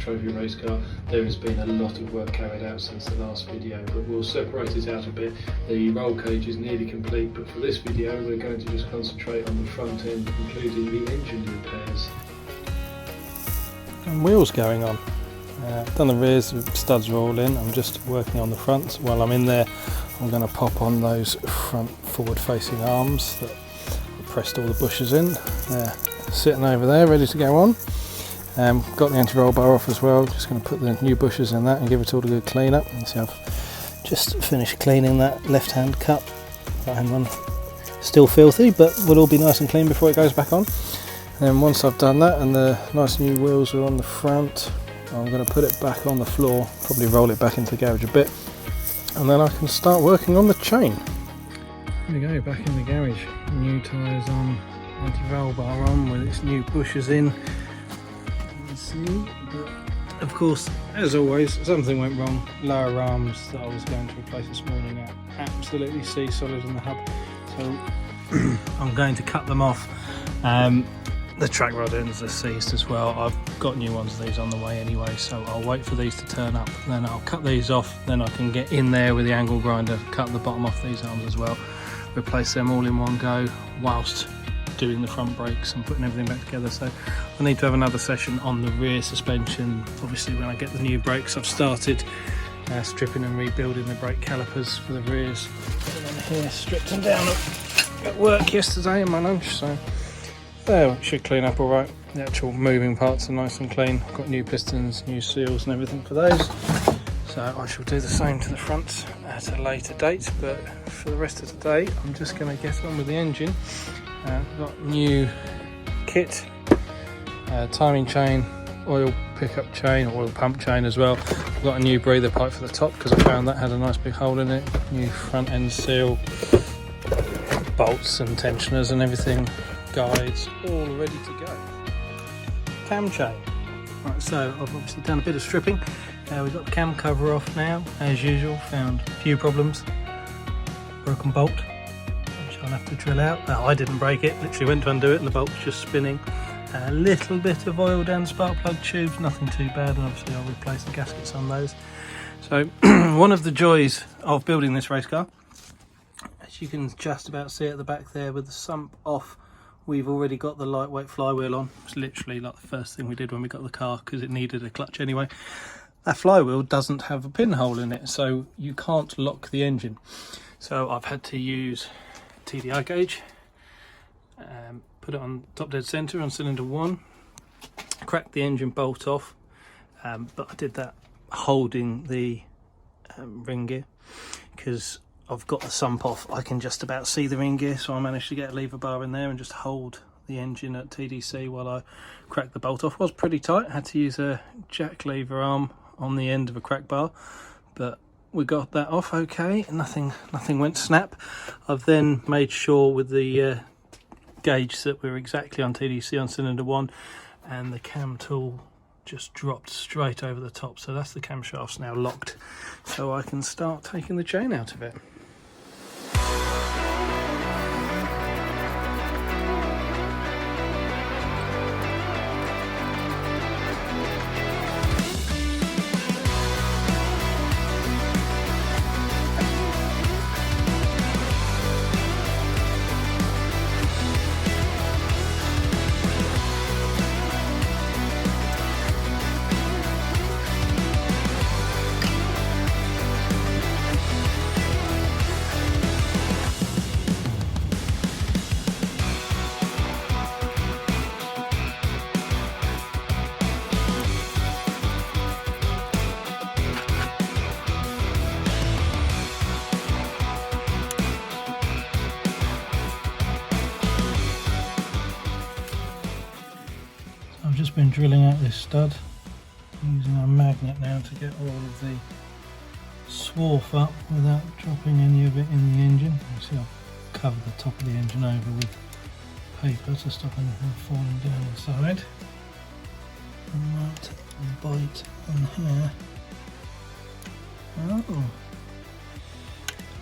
trophy race car. There has been a lot of work carried out since the last video, but we'll separate it out a bit. The roll cage is nearly complete, but for this video we're going to just concentrate on the front end, including the engine repairs. And wheels going on. Done the rears, the studs are all in. I'm just working on the fronts. While I'm in there, I'm going to pop on those front forward facing arms that I pressed all the bushes in. They're sitting over there ready to go on. Got the anti-roll bar off as well. Just going to put the new bushes in that and give it all a good clean up. You see I've just finished cleaning that left hand cut. Right hand one still filthy, but will all be nice and clean before it goes back on. And once I've done that and the nice new wheels are on the front, I'm going to put it back on the floor, probably roll it back into the garage a bit, and then I can start working on the chain. There we go, back in the garage. New tyres on, anti-roll bar on with its new bushes in. But of course, as always, something went wrong. Lower arms that I was going to replace this morning are absolutely sea-solid in the hub, so I'm going to cut them off. The track rod ends are seized as well. I've got new ones of these on the way anyway, so I'll wait for these to turn up, then I'll cut these off, then I can get in there with the angle grinder, cut the bottom off these arms as well, replace them all in one go whilst doing the front brakes and putting everything back together. So I need to have another session on the rear suspension. Obviously when I get the new brakes, I've started stripping and rebuilding the brake calipers for the rears. And then here, stripped them down at work yesterday in my lunch, so there, it should clean up all right. The actual moving parts are nice and clean. I've got new pistons, new seals and everything for those. So I shall do the same to the front at a later date, but for the rest of the day, I'm just going to get on with the engine. I've got new kit, timing chain, oil pickup chain, oil pump chain as well. I've got a new breather pipe for the top because I found that had a nice big hole in it. New front end seal, bolts and tensioners and everything. Guides all ready to go. Cam chain. Right, so I've obviously done a bit of stripping. We've got the cam cover off now, as usual. Found a few problems. Broken bolt, which I'll have to drill out. I didn't break it, literally went to undo it and the bolt's just spinning. A little bit of oil down spark plug tubes, nothing too bad, and obviously I'll replace the gaskets on those. So one of the joys of building this race car, as you can just about see at the back there with the sump off, we've already got the lightweight flywheel on. It's literally like the first thing we did when we got the car because it needed a clutch anyway. That flywheel doesn't have a pinhole in it, so you can't lock the engine. So I've had to use TDI gauge, put it on top dead centre on cylinder 1, crack the engine bolt off, but I did that holding the ring gear because I've got the sump off. I can just about see the ring gear, so I managed to get a lever bar in there and just hold the engine at TDC while I cracked the bolt off. It was pretty tight, I had to use a jack lever arm on the end of a crack bar, but we got that off okay. Nothing went snap. I've then made sure with the gauge that we're exactly on TDC on cylinder 1, and the cam tool just dropped straight over the top, so that's the camshaft's now locked, so I can start taking the chain out of it. I've just been drilling out this stud using a magnet now to get all of the swarf up without dropping any of it in the engine. You see I've covered the top of the engine over with paper to stop anything falling down inside. And that bite in here. Oh,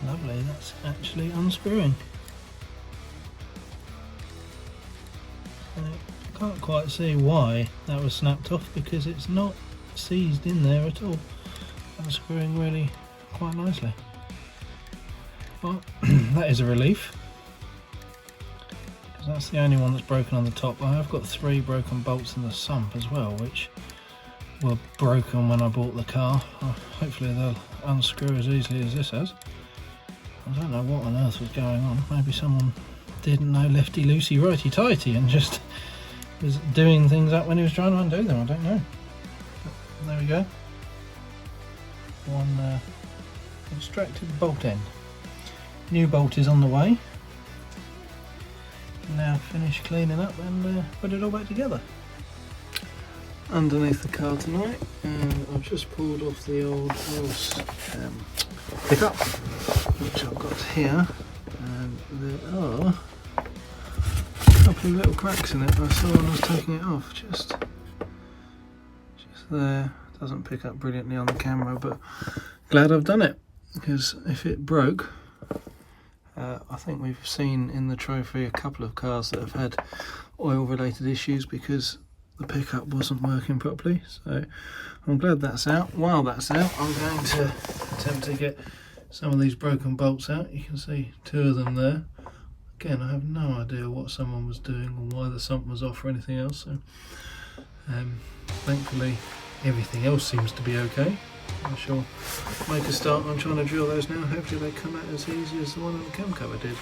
lovely, that's actually unscrewing. I can't quite see why that was snapped off because it's not seized in there at all. Unscrewing really quite nicely. Well, that is a relief, because that's the only one that's broken on the top. I have got 3 broken bolts in the sump as well, which were broken when I bought the car. Hopefully they'll unscrew as easily as this has. I don't know what on earth was going on. Maybe someone didn't know lefty loosey righty tighty and just was doing things up when he was trying to undo them. I don't know. But there we go. One extracted bolt end. New bolt is on the way. Now finish cleaning up and put it all back together. Underneath the car tonight, and I've just pulled off the old horse pickup, which I've got here, and there are a couple of little cracks in it. I saw when I was taking it off, just there. Doesn't pick up brilliantly on the camera, but glad I've done it, because if it broke, I think we've seen in the trophy a couple of cars that have had oil related issues because the pickup wasn't working properly. So I'm glad that's out. While that's out, I'm going to attempt to get some of these broken bolts out. You can see 2 of them there. Again, I have no idea what someone was doing or why the sump was off or anything else. So thankfully everything else seems to be okay. I shall make a start on trying to drill those now. Hopefully they come out as easy as the one on the cam cover did.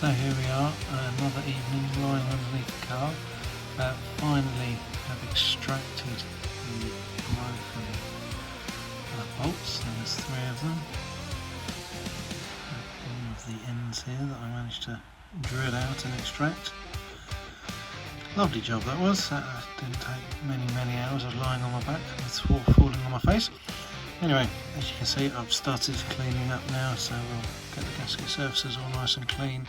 So here we are, another evening lying underneath the car. Finally have extracted the broken bolts. There's 3 of them. All of the ends here that I managed to drill out and extract. Lovely job that was. That didn't take many hours of lying on my back with swarf falling on my face. Anyway, as you can see, I've started cleaning up now, so we'll get the gasket surfaces all nice and clean,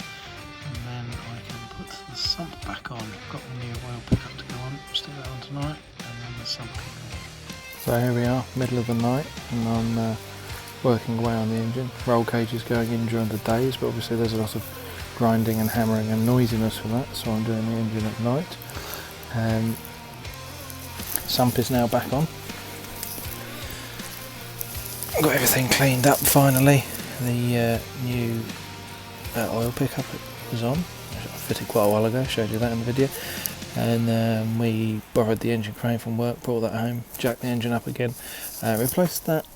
and then I can put the sump back on. I've got the new oil pickup to go on, stick that on tonight, and then the sump can go on. So here we are, middle of the night, and I'm working away on the engine. Roll cage is going in during the days, but obviously there's a lot of grinding and hammering and noisiness from that, so I'm doing the engine at night. Sump is now back on. Got everything cleaned up finally. The new oil pickup was on. I fitted quite a while ago, showed you that in the video. And we borrowed the engine crane from work, brought that home, jacked the engine up again, replaced that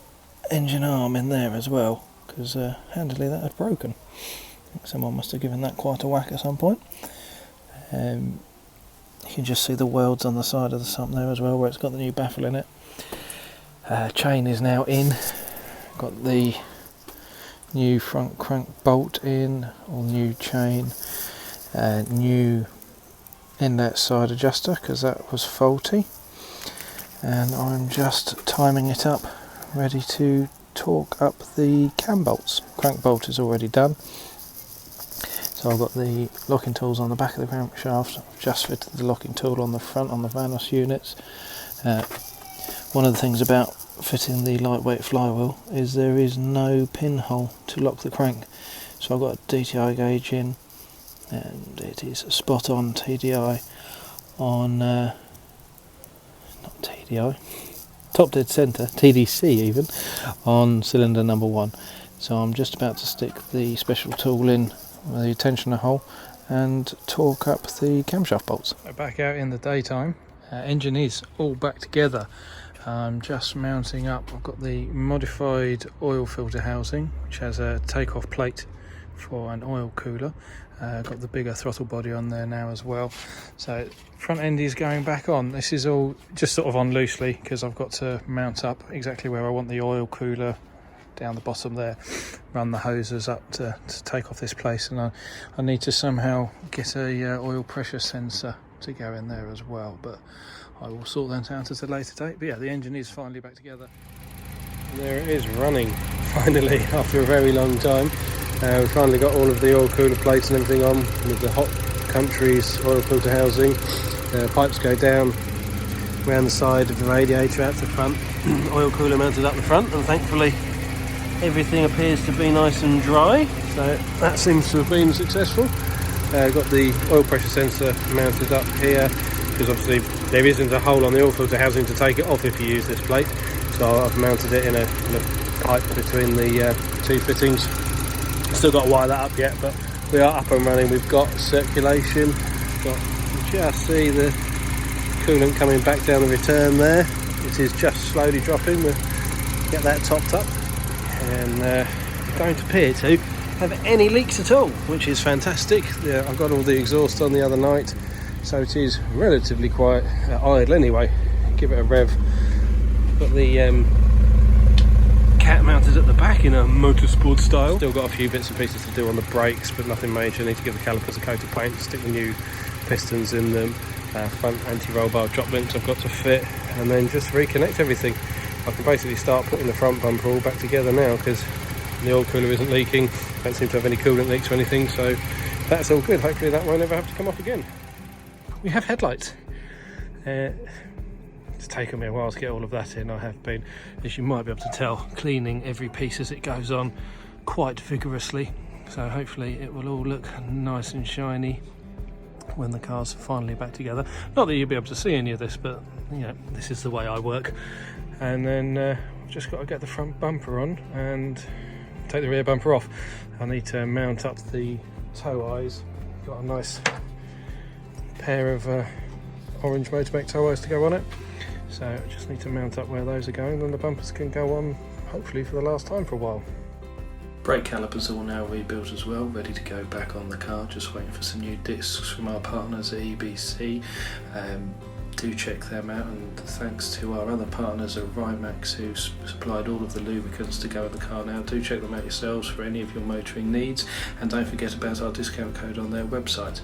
engine arm in there as well, because handily that had broken. I think someone must have given that quite a whack at some point. You can just see the welds on the side of the sump there as well, where it's got the new baffle in it. Chain is now in. Got the new front crank bolt in, all new chain, new inlet side adjuster because that was faulty, and I'm just timing it up, ready to torque up the cam bolts. Crank bolt is already done, so I've got the locking tools on the back of the crankshaft. I've just fitted the locking tool on the front on the Vanos units. One of the things about fitting the lightweight flywheel is there is no pinhole to lock the crank, so I've got a DTI gauge in, and it is spot on TDI on not TDI, top dead centre, TDC even, on cylinder number 1. So I'm just about to stick the special tool in with the tensioner hole and torque up the camshaft bolts. We're back out in the daytime. Engine is all back together. I'm just mounting up. I've got the modified oil filter housing, which has a takeoff plate for an oil cooler. Got the bigger throttle body on there now as well. So front end is going back on. This is all just sort of on loosely because I've got to mount up exactly where I want the oil cooler down the bottom there, run the hoses up to take off this place, and I need to somehow get a oil pressure sensor to go in there as well, but I will sort that out at a later date. But yeah, the engine is finally back together. There it is, running finally after a very long time. We've finally got all of the oil cooler plates and everything on with the Hot Countries oil filter housing. Pipes go down around the side of the radiator out the front. Oil cooler mounted up the front, and thankfully everything appears to be nice and dry, so that seems to have been successful. Got the oil pressure sensor mounted up here because obviously there isn't a hole on the oil filter housing to take it off if you use this plate, so I've mounted it in a pipe between the two fittings. Still got to wire that up yet, but we are up and running. We've got circulation, you just see the coolant coming back down the return there. It is just slowly dropping. We'll get that topped up, and don't appear to have any leaks at all, which is fantastic. Yeah, I got all the exhaust on the other night, so it is relatively quiet, idle anyway. Give it a rev. Got the cat mounted at the back in a motorsport style. Still got a few bits and pieces to do on the brakes, but nothing major. Need to give the calipers a coat of paint, stick the new pistons in them, front anti-roll bar drop links I've got to fit, and then just reconnect everything. I can basically start putting the front bumper all back together now because the oil cooler isn't leaking. Don't seem to have any coolant leaks or anything, so that's all good. Hopefully that won't ever have to come off again. We have headlights. It's taken me a while to get all of that in. I have been, as you might be able to tell, cleaning every piece as it goes on quite vigorously, so hopefully it will all look nice and shiny when the car's finally back together. Not that you'll be able to see any of this, but you know, this is the way I work. And then I've just got to get the front bumper on and take the rear bumper off. I need to mount up the tow eyes. Got a nice pair of orange Motorbike tow eyes to go on it, so I just need to mount up where those are going, then the bumpers can go on hopefully for the last time for a while. Brake calipers all now rebuilt as well, ready to go back on the car, just waiting for some new discs from our partners at EBC. Do check them out, and thanks to our other partners at Rimax who supplied all of the lubricants to go in the car now. Do check them out yourselves for any of your motoring needs, and don't forget about our discount code on their website.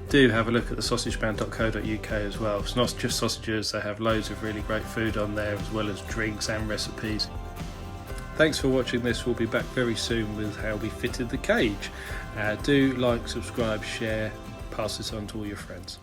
Do have a look at the sausageband.co.uk as well. It's not just sausages, they have loads of really great food on there as well as drinks and recipes. Thanks for watching this. We'll be back very soon with how we fitted the cage. Do like, subscribe, share, pass this on to all your friends.